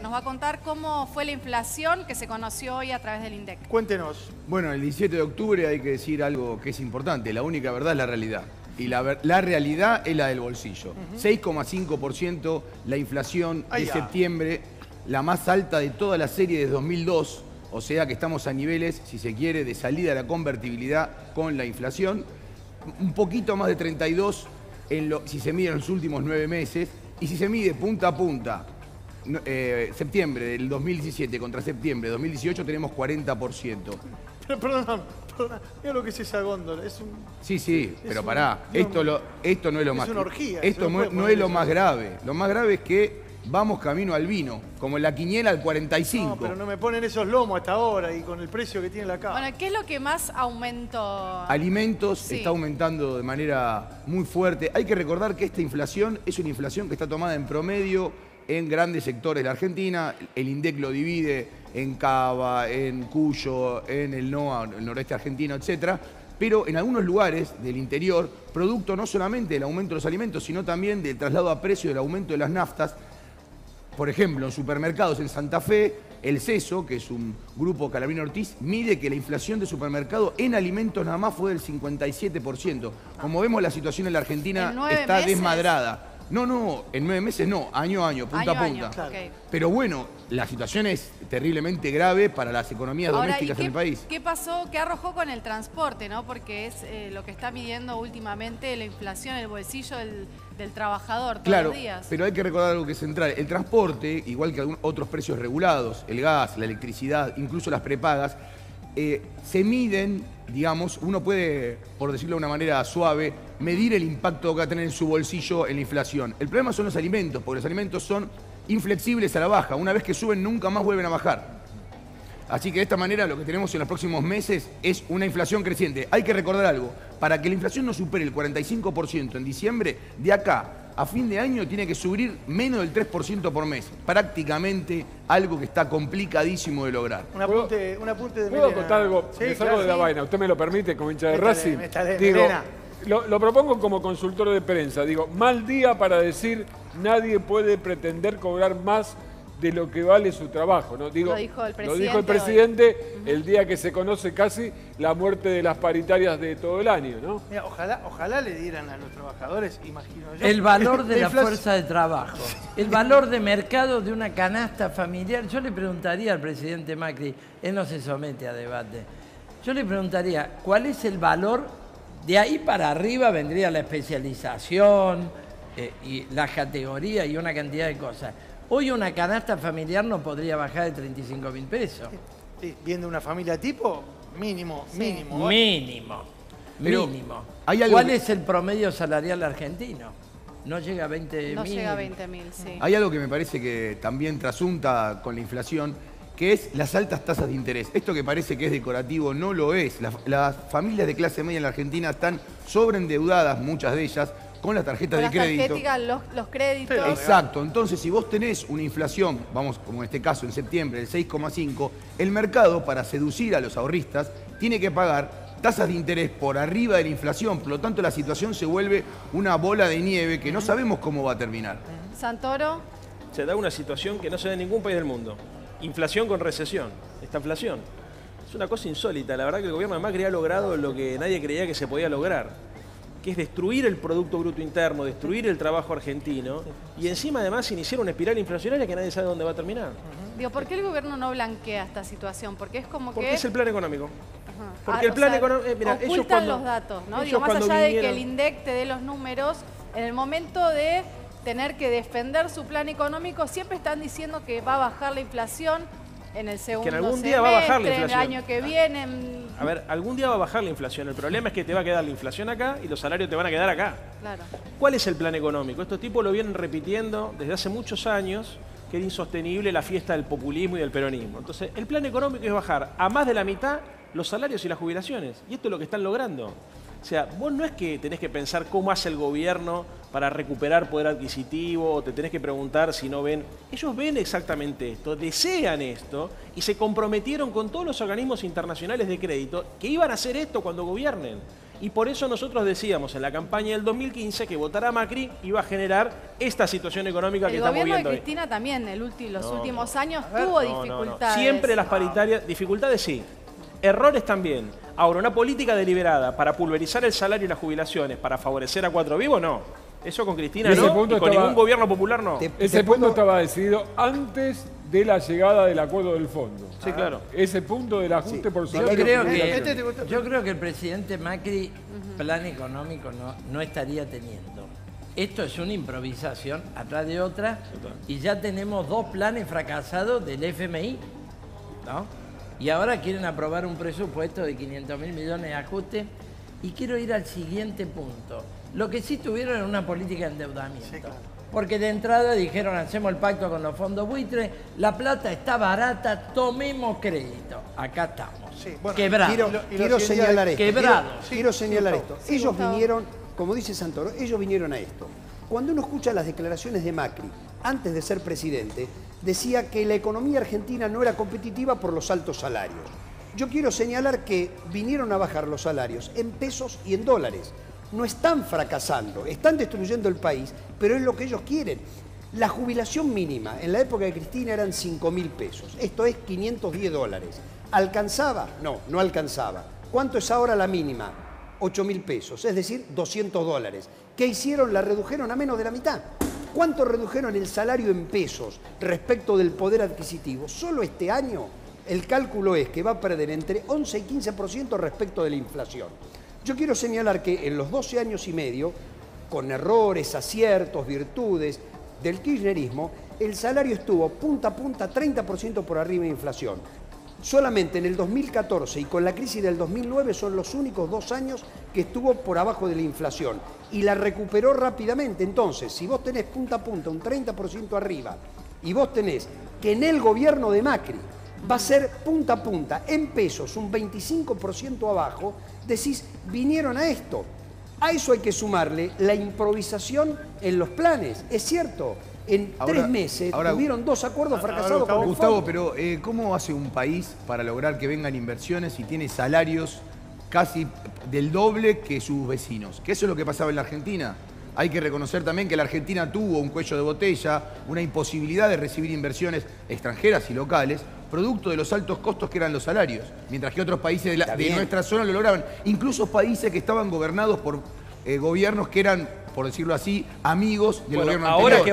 nos va a contar cómo fue la inflación que se conoció hoy a través del INDEC. Cuéntenos. Bueno, el 17 de octubre hay que decir algo que es importante. La única verdad es la realidad. Y la realidad es la del bolsillo. 6,5% la inflación de septiembre, la más alta de toda la serie de 2002. O sea que estamos a niveles, si se quiere, de salida de la convertibilidad con la inflación. Un poquito más de 32 si se mide en los últimos 9 meses. Y si se mide punta a punta, septiembre del 2017 contra septiembre de 2018, tenemos 40%. Pero, perdón, mira lo que es esa góndola. Es un, Sí, pero pará. Esto no es lo más... Es una orgía. Esto no es lo más grave. Lo más grave es que vamos camino al vino, como en la quiniela al 45. No, pero no me ponen esos lomos hasta ahora y con el precio que tiene la casa. Bueno, ¿qué es lo que más aumentó? Alimentos está aumentando de manera muy fuerte. Hay que recordar que esta inflación es una inflación que está tomada en promedio en grandes sectores de la Argentina. El INDEC lo divide en Cava, en Cuyo, en el NOA, el noreste argentino, etc. Pero en algunos lugares del interior, producto no solamente del aumento de los alimentos, sino también del traslado a precio del aumento de las naftas. Por ejemplo, en supermercados en Santa Fe, el CESO, que es un grupo Calabrini Ortiz, mide que la inflación de supermercado en alimentos nada más fue del 57%. Como vemos, la situación en la Argentina está desmadrada. No, en 9 meses no, año a año, punta a punta. Claro. Okay. Pero bueno, la situación es terriblemente grave para las economías domésticas en el país. ¿Qué pasó? ¿Qué arrojó con el transporte, no? Porque es lo que está midiendo últimamente la inflación, el bolsillo del trabajador todos los días. Pero hay que recordar algo que es central. El transporte, igual que otros precios regulados, el gas, la electricidad, incluso las prepagas, se miden, digamos, uno puede, por decirlo de una manera suave, medir el impacto que va a tener en su bolsillo en la inflación. El problema son los alimentos, porque los alimentos son inflexibles a la baja. Una vez que suben, nunca más vuelven a bajar. Así que de esta manera lo que tenemos en los próximos meses es una inflación creciente. Hay que recordar algo, para que la inflación no supere el 45% en diciembre, de acá a fin de año tiene que subir menos del 3% por mes. Prácticamente algo que está complicadísimo de lograr. Un apunte de ¿Puedo contar algo? Sí, me saco de la vaina. ¿Usted me lo permite como hincha de Racing? Digo, Melena. lo propongo como consultor de prensa. Digo, mal día para decir nadie puede pretender cobrar más de lo que vale su trabajo, ¿no? Digo, lo dijo el presidente el día que se conoce casi la muerte de las paritarias de todo el año, ¿no? Mira, ojalá le dieran a los trabajadores, imagino yo. El valor de la fuerza de trabajo, el valor de mercado de una canasta familiar. Yo le preguntaría al presidente Macri, él no se somete a debate, yo le preguntaría, ¿cuál es el valor? De ahí para arriba vendría la especialización y la categoría y una cantidad de cosas. Hoy una canasta familiar no podría bajar de 35.000 pesos. Sí, viendo una familia tipo, mínimo. Mínimo. ¿Cuál es el promedio salarial argentino? No llega a 20.000. No llega a 20.000, sí. Hay algo que me parece que también trasunta con la inflación, que es las altas tasas de interés. Esto que parece que es decorativo no lo es. Las familias de clase media en la Argentina están sobreendeudadas, muchas de ellas, con las tarjetas de crédito. Los créditos. Exacto. Entonces, si vos tenés una inflación, vamos, como en este caso en septiembre, del 6,5, el mercado, para seducir a los ahorristas, tiene que pagar tasas de interés por arriba de la inflación. Por lo tanto, la situación se vuelve una bola de nieve que no sabemos cómo va a terminar. Santoro. Se da una situación que no se da en ningún país del mundo. Inflación con recesión. Esta inflación es una cosa insólita. La verdad que el gobierno de Macri ha logrado lo que nadie creía que se podía lograr, que es destruir el Producto Bruto Interno, destruir el trabajo argentino y encima además iniciar una espiral inflacionaria que nadie sabe dónde va a terminar. Digo, ¿por qué el gobierno no blanquea esta situación? Porque es como Porque es el plan económico. Ajá. Porque el plan económico... Ocultan los datos, ¿no? Digo, más allá de que el INDEC te dé los números, en el momento de tener que defender su plan económico, siempre están diciendo que va a bajar la inflación en el segundo que en algún semestre, día va a bajar la inflación. el año que viene. A ver, algún día va a bajar la inflación. El problema es que te va a quedar la inflación acá y los salarios te van a quedar acá. Claro. ¿Cuál es el plan económico? Estos tipos lo vienen repitiendo desde hace muchos años, que era insostenible la fiesta del populismo y del peronismo. Entonces, el plan económico es bajar a más de la mitad los salarios y las jubilaciones. Y esto es lo que están logrando. O sea, vos no es que tenés que pensar cómo hace el gobierno para recuperar poder adquisitivo, o te tenés que preguntar si no ven. Ellos ven exactamente esto, desean esto, y se comprometieron con todos los organismos internacionales de crédito que iban a hacer esto cuando gobiernen. Y por eso nosotros decíamos en la campaña del 2015 que votar a Macri iba a generar esta situación económica que estamos viendo hoy. El gobierno de Cristina también los últimos años tuvo dificultades. Siempre las paritarias, dificultades sí, errores también. Ahora, una política deliberada para pulverizar el salario y las jubilaciones, para favorecer a Cuatro Vivos, no. Eso con Cristina no, y con ningún gobierno popular no. Ese punto estaba decidido antes de la llegada del acuerdo del fondo. Sí, claro. Ese punto del ajuste por Yo salario. creo que el presidente Macri plan económico no estaría teniendo. Esto es una improvisación atrás de otra y ya tenemos 2 planes fracasados del FMI, ¿no? Y ahora quieren aprobar un presupuesto de 500.000 millones de ajuste y quiero ir al siguiente punto. Lo que sí tuvieron era una política de endeudamiento. Sí, claro. Porque de entrada dijeron, hacemos el pacto con los fondos buitres, la plata está barata, tomemos crédito. Acá estamos. Sí, bueno, quebrados. Quiero señalar esto. Quebrados. Quiero señalar esto. Sí, ellos Gustavo. vinieron, como dice Santoro, ellos vinieron a esto. Cuando uno escucha las declaraciones de Macri, antes de ser presidente, decía que la economía argentina no era competitiva por los altos salarios. Yo quiero señalar que vinieron a bajar los salarios en pesos y en dólares. No están fracasando, están destruyendo el país, pero es lo que ellos quieren. La jubilación mínima en la época de Cristina eran 5.000 pesos, esto es 510 dólares. ¿Alcanzaba? No, no alcanzaba. ¿Cuánto es ahora la mínima? 8.000 pesos, es decir, 200 dólares. ¿Qué hicieron? La redujeron a menos de la mitad. ¿Cuánto redujeron el salario en pesos respecto del poder adquisitivo? Solo este año el cálculo es que va a perder entre 11 y 15% respecto de la inflación. Yo quiero señalar que en los 12 años y medio, con errores, aciertos, virtudes del kirchnerismo, el salario estuvo punta a punta 30% por arriba de inflación. Solamente en el 2014 y con la crisis del 2009 son los únicos 2 años que estuvo por abajo de la inflación y la recuperó rápidamente. Entonces, si vos tenés punta a punta un 30% arriba y vos tenés que en el gobierno de Macri va a ser punta a punta en pesos un 25% abajo, decís, vinieron a esto. A eso hay que sumarle la improvisación en los planes. Es cierto, en 3 meses tuvieron 2 acuerdos fracasados con el Gustavo, fondo. pero ¿cómo hace un país para lograr que vengan inversiones si tiene salarios casi del doble que sus vecinos? Que eso es lo que pasaba en la Argentina. Hay que reconocer también que la Argentina tuvo un cuello de botella, una imposibilidad de recibir inversiones extranjeras y locales, producto de los altos costos que eran los salarios, mientras que otros países de nuestra zona lo lograban. Incluso países que estaban gobernados por gobiernos que eran, por decirlo así, amigos del gobierno anterior. Ahora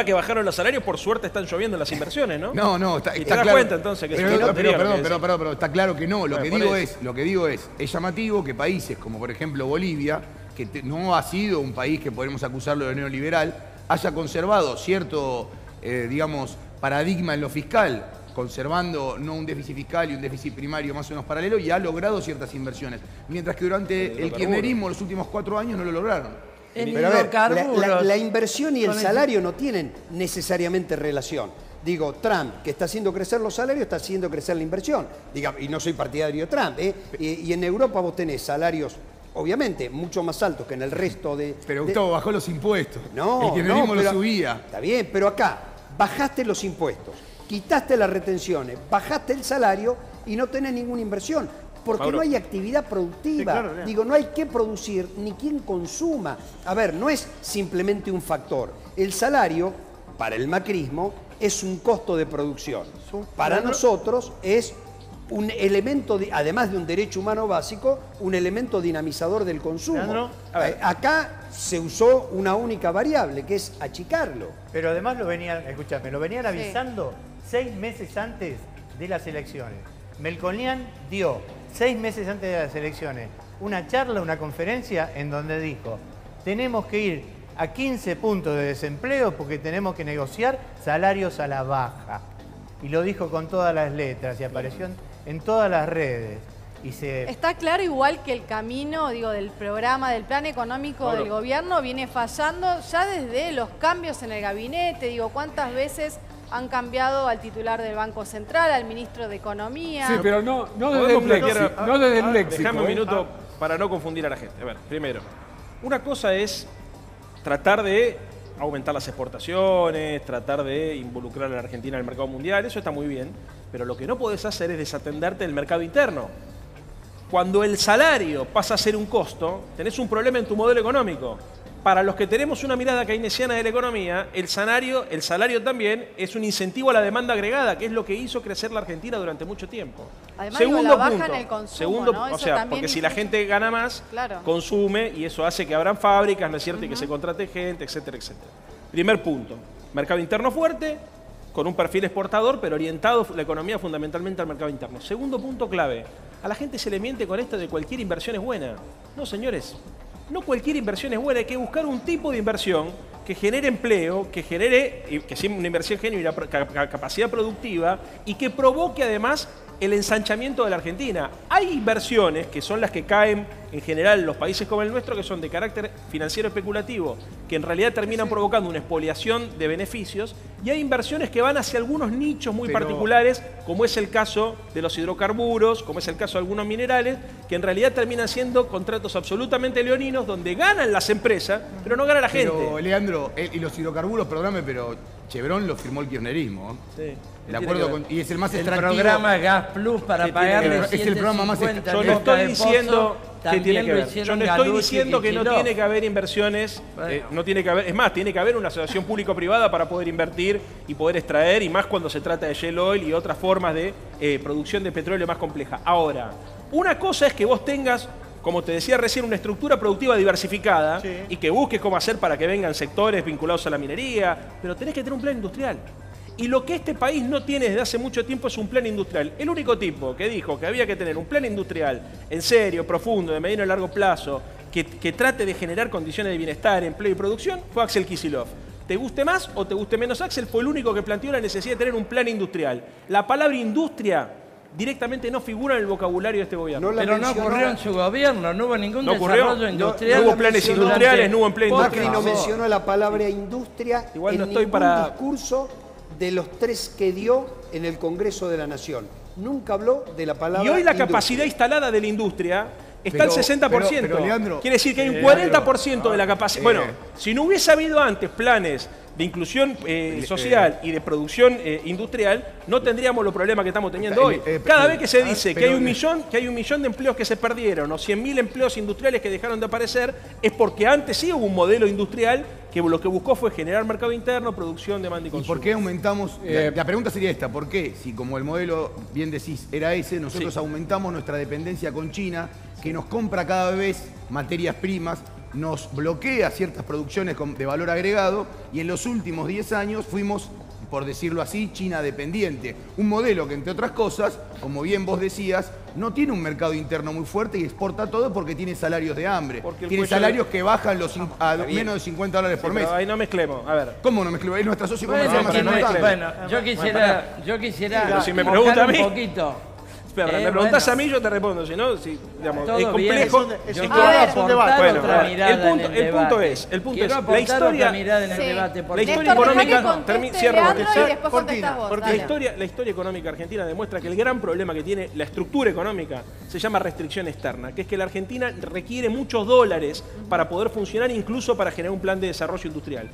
que bajaron los salarios, por suerte están lloviendo las inversiones, ¿no? No, está ¿Y te das claro. cuenta entonces que Pero está claro que no. Lo que digo es llamativo que países como por ejemplo Bolivia, que no ha sido un país que podemos acusarlo de neoliberal, haya conservado cierto, paradigma en lo fiscal, conservando no un déficit fiscal y un déficit primario más o menos paralelo, y ha logrado ciertas inversiones. Mientras que durante el kirchnerismo los últimos 4 años no lo lograron. Pero a ver, la inversión y el salario no tienen necesariamente relación. Digo, Trump, que está haciendo crecer los salarios, está haciendo crecer la inversión. Y no soy partidario de Trump. Y en Europa vos tenés salarios, obviamente, mucho más altos que en el resto de... Pero Gustavo bajó los impuestos. No, el kirchnerismo lo subía. Está bien, pero acá bajaste los impuestos, quitaste las retenciones, bajaste el salario y no tenés ninguna inversión. Porque Mauro, no hay actividad productiva. Sí, claro, digo, no hay que producir ni quien consuma. A ver, no es simplemente un factor. El salario, para el macrismo, es un costo de producción. Para nosotros es un elemento, además de un derecho humano básico, un elemento dinamizador del consumo. Acá se usó una única variable, que es achicarlo. Pero además lo venían avisando 6 meses antes de las elecciones. Melconian dio 6 meses antes de las elecciones una charla, una conferencia en donde dijo: tenemos que ir a 15 puntos de desempleo porque tenemos que negociar salarios a la baja. Y lo dijo con todas las letras y apareció en todas las redes. Está claro igual que el camino, del programa, del plan económico del gobierno viene fallando ya desde los cambios en el gabinete. ¿Cuántas veces han cambiado al titular del Banco Central, al ministro de Economía? Sí, pero no desde el léxico. Déjame un minuto para no confundir a la gente. A ver, primero, una cosa es tratar de aumentar las exportaciones, tratar de involucrar a la Argentina en el mercado mundial, eso está muy bien, pero lo que no podés hacer es desatenderte del mercado interno. Cuando el salario pasa a ser un costo, tenés un problema en tu modelo económico. Para los que tenemos una mirada keynesiana de la economía, el salario también es un incentivo a la demanda agregada, que es lo que hizo crecer la Argentina durante mucho tiempo. Además, Segundo la baja punto, en el consumo, ¿no? o sea, porque si la gente gana más, claro, consume y eso hace que abran fábricas, ¿no es cierto? Y que se contrate gente, etcétera, etcétera. Primer punto, mercado interno fuerte, con un perfil exportador, pero orientado la economía fundamentalmente al mercado interno. Segundo punto clave, a la gente se le miente con esto de cualquier inversión es buena. No, señores. No cualquier inversión es buena, hay que buscar un tipo de inversión que genere empleo, que sea una inversión genere capacidad productiva y que provoque además el ensanchamiento de la Argentina. Hay inversiones que son las que caen en general en los países como el nuestro, que son de carácter financiero especulativo, que en realidad terminan provocando una expoliación de beneficios, y hay inversiones que van hacia algunos nichos muy particulares, como es el caso de los hidrocarburos, como es el caso de algunos minerales, que en realidad terminan siendo contratos absolutamente leoninos, donde ganan las empresas, pero no gana la gente. Pero, Leandro, y los hidrocarburos, perdóname, pero Chevron lo firmó el kirchnerismo. Sí. El acuerdo y es el más extractivo. El programa Gas Plus para pagarle es el programa más Yo no estoy diciendo que tiene que ver. Yo no estoy diciendo que no tiene que haber inversiones. Bueno. No tiene que haber, es más, tiene que haber una asociación público-privada para poder invertir y poder extraer, y más cuando se trata de shale oil y otras formas de producción de petróleo más compleja. Ahora, una cosa es que vos tengas, como te decía recién, una estructura productiva diversificada, sí, y que busques cómo hacer para que vengan sectores vinculados a la minería, pero tenés que tener un plan industrial. Y lo que este país no tiene desde hace mucho tiempo es un plan industrial. El único tipo que dijo que había que tener un plan industrial en serio, profundo, de mediano y largo plazo, que trate de generar condiciones de bienestar, empleo y producción, fue Axel Kicillof. Te guste más o te guste menos, Axel fue el único que planteó la necesidad de tener un plan industrial. La palabra industria directamente no figura en el vocabulario de este gobierno. Pero no ocurrió en su gobierno, no hubo ningún desarrollo industrial. No hubo planes industriales, no hubo empleo industrial. Macri no mencionó la palabra industria igual no en estoy ningún discurso de los 3 que dio en el Congreso de la Nación. Nunca habló de la palabra industria. Y hoy la industria. Capacidad instalada de la industria está al 60%. Pero, Leandro, quiere decir que hay un 40% de la capacidad. Bueno, si no hubiese habido antes planes de inclusión social y de producción industrial, no tendríamos los problemas que estamos teniendo hoy. Cada vez que se dice que hay un millón de empleos que se perdieron o 100.000 empleos industriales que dejaron de aparecer, es porque antes sí hubo un modelo industrial que lo que buscó fue generar mercado interno, producción, demanda y consumo. ¿Y por qué aumentamos? La pregunta sería esta, ¿por qué? Si como el modelo, bien decís, era ese, nosotros aumentamos nuestra dependencia con China, que nos compra cada vez materias primas, nos bloquea ciertas producciones de valor agregado, y en los últimos 10 años fuimos, por decirlo así, China dependiente. Un modelo que, entre otras cosas, como bien vos decías, no tiene un mercado interno muy fuerte y exporta todo porque tiene salarios de hambre. Tiene salarios que bajan a menos de $50 por mes. Pero ahí no mezclemos, a ver. ¿Cómo no mezclemos? Es nuestra socio comercial más importante. Bueno, yo quisiera si me pregunta a mí, un poquito. Espera, me preguntás a mí, yo te respondo. Si no, si, digamos, es complejo. Es un debate. Bueno, el punto es, la historia, la historia económica, la historia económica argentina demuestra que el gran problema que tiene la estructura económica se llama restricción externa, que es que la Argentina requiere muchos dólares para poder funcionar, incluso para generar un plan de desarrollo industrial.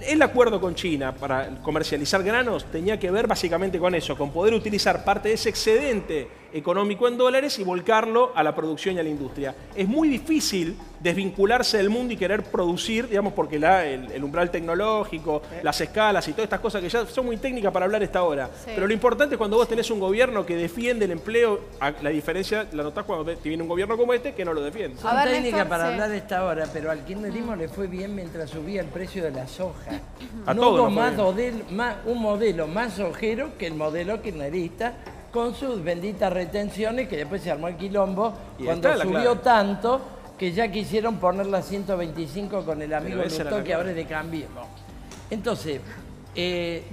El acuerdo con China para comercializar granos tenía que ver básicamente con eso, con poder utilizar parte de ese excedente económico en dólares y volcarlo a la producción y a la industria. Es muy difícil desvincularse del mundo y querer producir, digamos, porque el umbral tecnológico, las escalas y todas estas cosas que ya son muy técnicas para hablar a esta hora. Sí. Pero lo importante es cuando vos tenés un gobierno que defiende el empleo, la diferencia la notás cuando te viene un gobierno como este que no lo defiende. Son técnicas para hablar a esta hora, pero al kirchnerismo le fue bien mientras subía el precio de la soja. No hubo un modelo más sojero que el modelo kirchnerista, con sus benditas retenciones, que después se armó el quilombo cuando subió tanto que ya quisieron ponerla a 125 con el amigo Lutó, que ahora es de Cambiemos. Entonces,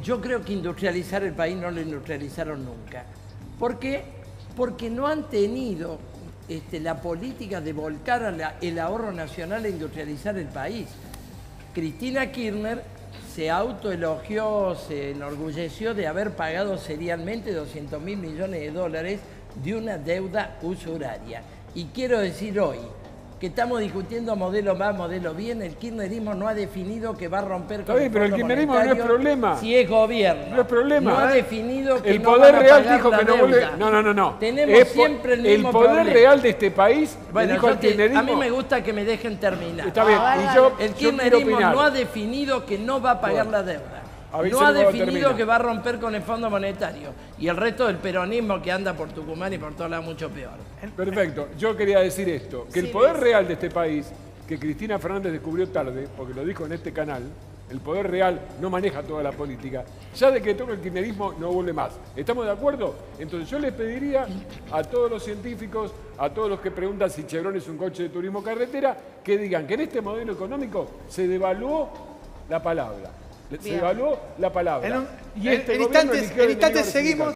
yo creo que industrializar el país no lo industrializaron nunca. ¿Por qué? Porque no han tenido la política de volcar el ahorro nacional a industrializar el país. Cristina Kirchner se autoelogió, se enorgulleció de haber pagado serialmente 200.000 millones de dólares de una deuda usuraria. Y quiero decir hoy, que estamos discutiendo modelo va, modelo bien. El kirchnerismo no ha definido que va a romper Está con bien, el pero el Fondo kirchnerismo no es Monetario problema. si es gobierno. No es problema. No ha definido que el no Poder van a Real pagar dijo la que no deuda. vuelve. No. Tenemos siempre el mismo El Poder problema. Real de este país Bueno, dijo al kirchnerismo. a mí me gusta que me dejen terminar. Está bien, y El yo quiero kirchnerismo opinar. no ha definido que no va a pagar la deuda. A ver, No se ha me va a definido terminar. que va a romper con el Fondo Monetario. Y el resto del peronismo que anda por Tucumán y por todos lados mucho peor. Perfecto. Yo quería decir esto, que el Sí, poder Luis. real de este país, que Cristina Fernández descubrió tarde, porque lo dijo en este canal, el poder real no maneja toda la política, ya de que toca el kirchnerismo no vuelve más. ¿Estamos de acuerdo? Entonces yo les pediría a todos los científicos, a todos los que preguntan si Chevron es un coche de turismo carretera, que digan que en este modelo económico se devaluó la palabra. Se Bien. devaluó la palabra. En y este en gobierno instantes eligió el seguimos. enemigo